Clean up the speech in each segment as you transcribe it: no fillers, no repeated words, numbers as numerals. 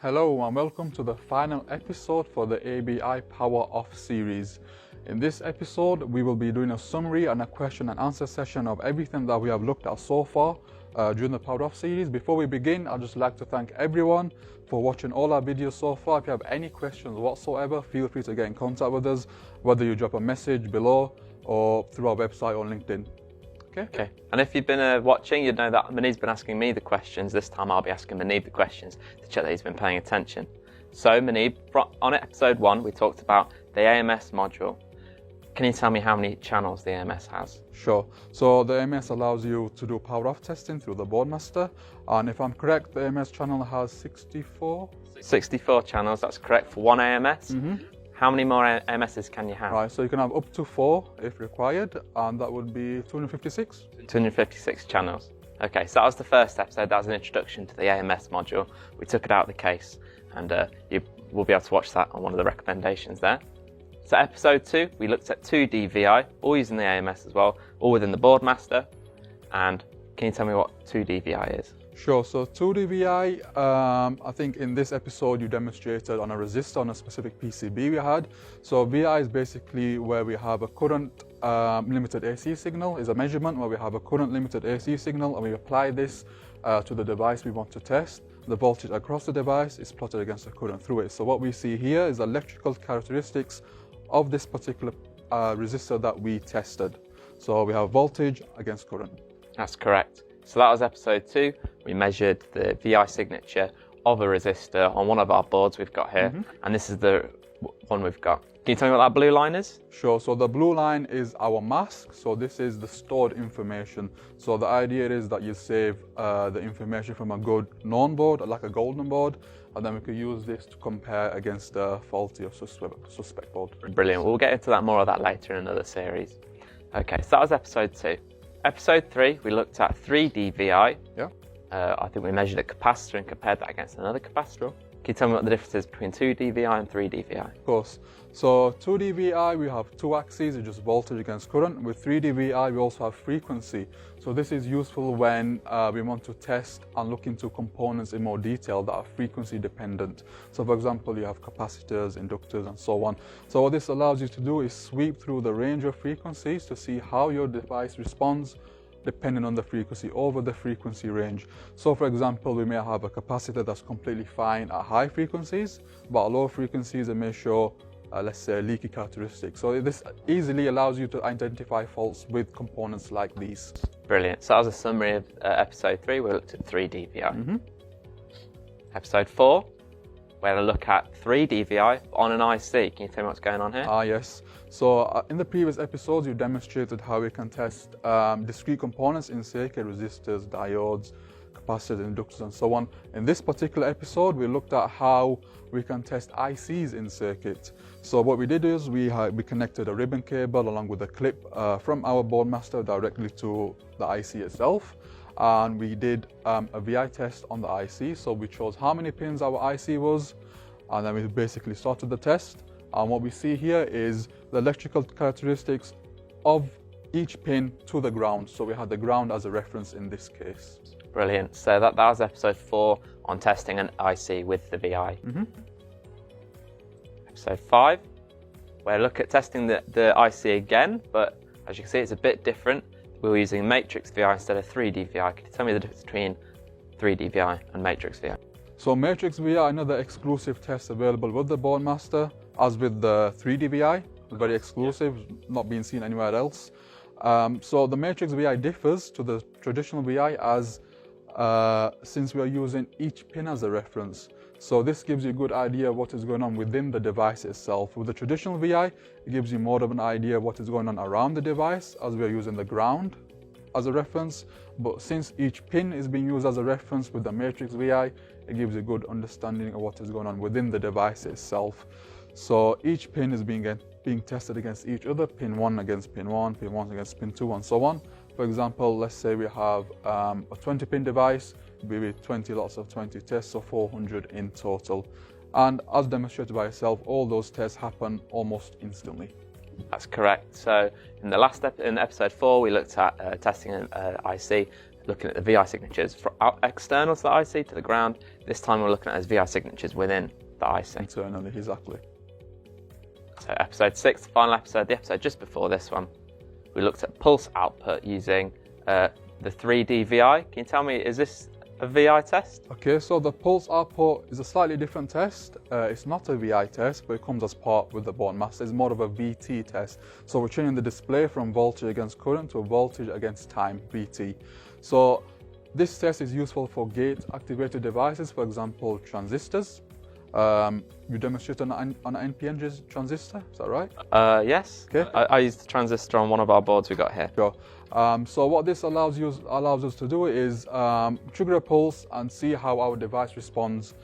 Hello and welcome to the final episode for the ABI Power Off series. In this episode, we will be doing a summary and a question and answer session of everything that we have looked at so far during the Power Off series. Before we begin, I'd just like to thank everyone for watching all our videos so far. If you have any questions whatsoever, feel free to get in contact with us, whether you drop a message below or through our website or LinkedIn. Okay. And if you've been watching, you'd know that Muneeb's been asking me the questions. This time I'll be asking Muneeb the questions to check that he's been paying attention. So Muneeb, on episode 1, we talked about the AMS module. Can you tell me how many channels the AMS has? Sure. So the AMS allows you to do power off testing through the BoardMaster. And if I'm correct, the AMS channel has 64? 64 channels, that's correct, for one AMS. How many more AMSs can you have? Right, so you can have up to 4 if required, and that would be 256. 256 channels. Okay, so that was the first episode. That was an introduction to the AMS module. We took it out of the case, and you will be able to watch that on one of the recommendations there. So episode 2, we looked at 2D VI, all using the AMS as well, all within the BoardMaster. And can you tell me what 2D VI is? Sure, so 2D VI, I think in this episode you demonstrated on a resistor on a specific PCB we had. So VI is basically where we have a current limited AC signal, is a measurement where we have a current limited AC signal and we apply this to the device we want to test. The voltage across the device is plotted against the current through it. So what we see here is electrical characteristics of this particular resistor that we tested. So we have voltage against current. That's correct. So that was episode 2. We measured the VI signature of a resistor on one of our boards we've got here, and this is the one we've got. Can you tell me what that blue line is? Sure, so the blue line is our mask, so this is the stored information. So the idea is that you save the information from a good known board, like a golden board, and then we could use this to compare against the faulty or suspect board. Brilliant, we'll get into more of that later in another series. Okay, so that was episode 2. Episode 3, we looked at 3D VI. Yeah. I think we measured a capacitor and compared that against another capacitor. Can you tell me what the difference is between 2D VI and 3D VI? Of course. So 2D VI, we have 2 axes, which is voltage against current. With 3D VI, we also have frequency. So this is useful when we want to test and look into components in more detail that are frequency dependent. So for example, you have capacitors, inductors, and so on. So what this allows you to do is sweep through the range of frequencies to see how your device responds depending on the frequency over the frequency range. So for example, we may have a capacitor that's completely fine at high frequencies, but at lower frequencies it may show let's say leaky characteristics. So this easily allows you to identify faults with components like these. Brilliant. So that was a summary of episode 3. We looked at 3D VI. Episode 4, we're going to look at 3D VI on an IC. Can you tell me what's going on here? Yes. So in the previous episodes, you demonstrated how we can test discrete components in circuit, resistors, diodes, capacitors, inductors, and so on. In this particular episode, we looked at how we can test ICs in circuit. So what we did is we connected a ribbon cable along with a clip from our BoardMaster directly to the IC itself. And we did a VI test on the IC. So we chose how many pins our IC was, and then we basically started the test. And what we see here is the electrical characteristics of each pin to the ground. So we had the ground as a reference in this case. Brilliant. So that was episode 4 on testing an IC with the VI. Episode 5, we'll look at testing the IC again, but as you can see, it's a bit different. We were using matrix VI instead of 3D VI. Can you tell me the difference between 3D VI and matrix VI? So matrix VI, another exclusive test available with the BoardMaster, as with the 3D VI, very exclusive, not being seen anywhere else. So the matrix VI differs to the traditional VI as since we are using each pin as a reference. So this gives you a good idea of what is going on within the device itself. With the traditional VI, it gives you more of an idea of what is going on around the device, as we are using the ground as a reference. But since each pin is being used as a reference with the matrix VI, it gives you a good understanding of what is going on within the device itself. So each pin is being tested against each other, pin 1 against pin 1, pin 1 against pin 2, and so on. For example, let's say we have a 20-pin device, maybe 20 lots of 20 tests, so 400 in total. And as demonstrated by itself, all those tests happen almost instantly. That's correct. So in episode 4, we looked at testing an IC. looking at the VI signatures from external to the IC to the ground. This time we're looking at as VI signatures within the IC. Internally, exactly. So episode 6, the final episode, the episode just before this one, we looked at pulse output using the 3D VI. Can you tell me, is this a VI test? Okay, so the pulse output is a slightly different test. It's not a VI test, but it comes as part with the BoardMaster. It's more of a VT test. So we're changing the display from voltage against current to voltage against time, VT. So this test is useful for gate-activated devices, for example, transistors. You demonstrated on an NPN transistor, is that right? Yes. Okay. I used the transistor on one of our boards we got here. Sure. So what this allows us to do is trigger a pulse and see how our device responds.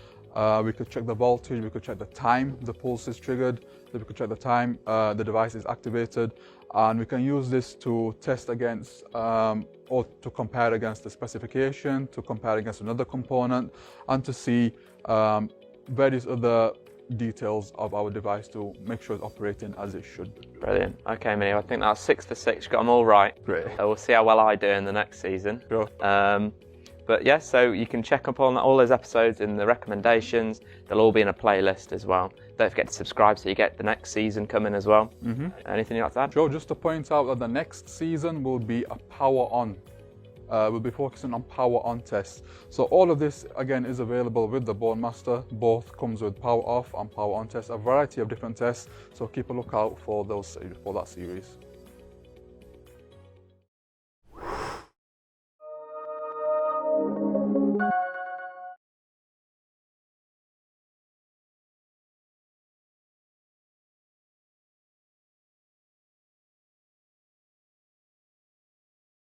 We could check the voltage, we could check the time the pulse is triggered, we could check the time the device is activated, and we can use this to test against or to compare against the specification, to compare against another component, and to see various other details of our device to make sure it's operating as it should. Brilliant. Okay, Minnie, I think that's 6 for 6. You got them all right. Great. We'll see how well I do in the next season. Sure. But yeah, so you can check up on all those episodes in the recommendations. They'll all be in a playlist as well. Don't forget to subscribe so you get the next season coming as well. Anything you'd like to add? Sure, just to point out that the next season will be a power on. We'll be focusing on power on tests. So all of this again is available with the BoardMaster. Both comes with power off and power on tests, a variety of different tests. So keep a lookout for that series.